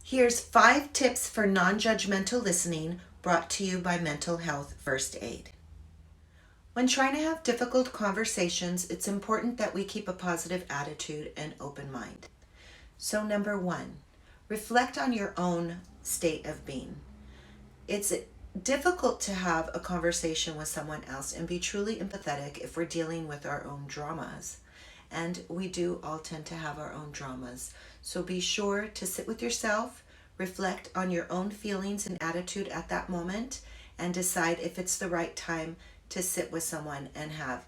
Here's 5 tips for non-judgmental listening brought to you by Mental Health First Aid. When trying to have difficult conversations, it's important that we keep a positive attitude and open mind. So number 1, reflect on your own state of being. It's difficult to have a conversation with someone else and be truly empathetic if we're dealing with our own dramas. And we do all tend to have our own dramas. So be sure to sit with yourself, reflect on your own feelings and attitude at that moment, and decide if it's the right time to sit with someone and have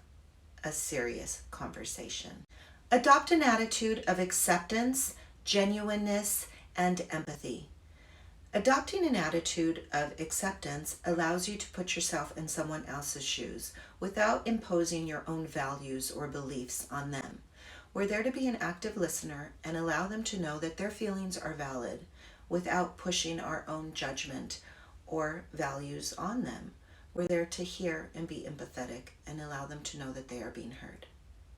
a serious conversation. Adopt an attitude of acceptance, genuineness, and empathy. Adopting an attitude of acceptance allows you to put yourself in someone else's shoes without imposing your own values or beliefs on them. We're there to be an active listener and allow them to know that their feelings are valid without pushing our own judgment or values on them. We're there to hear and be empathetic and allow them to know that they are being heard.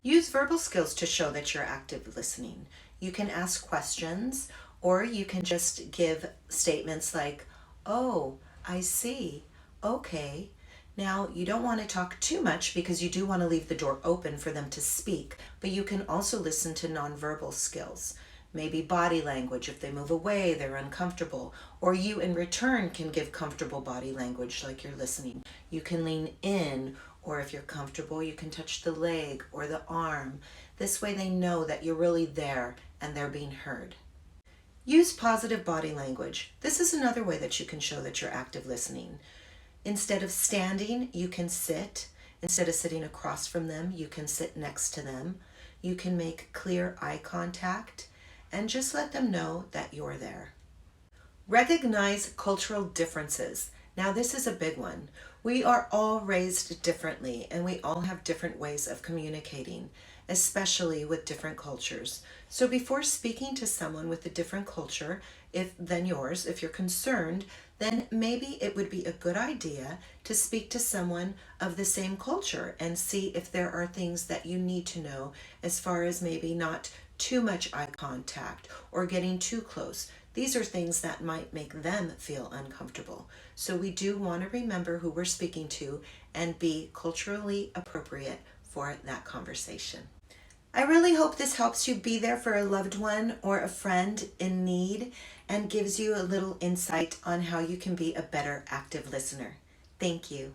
Use verbal skills to show that you're active listening. You can ask questions, or you can just give statements like, "Oh, I see. Okay." Now, you don't want to talk too much because you do want to leave the door open for them to speak, but you can also listen to nonverbal skills. Maybe body language, if they move away, they're uncomfortable, or you in return can give comfortable body language like you're listening. You can lean in, or if you're comfortable, you can touch the leg or the arm. This way they know that you're really there and they're being heard. Use positive body language. This is another way that you can show that you're active listening. Instead of standing, you can sit. Instead of sitting across from them, you can sit next to them. You can make clear eye contact and just let them know that you're there. Recognize cultural differences. Now, this is a big one. We are all raised differently and we all have different ways of communicating, especially with different cultures. So before speaking to someone with a different culture than yours, if you're concerned, then maybe it would be a good idea to speak to someone of the same culture and see if there are things that you need to know as far as maybe not too much eye contact or getting too close. These are things that might make them feel uncomfortable. So we do want to remember who we're speaking to and be culturally appropriate for that conversation. I really hope this helps you be there for a loved one or a friend in need and gives you a little insight on how you can be a better active listener. Thank you.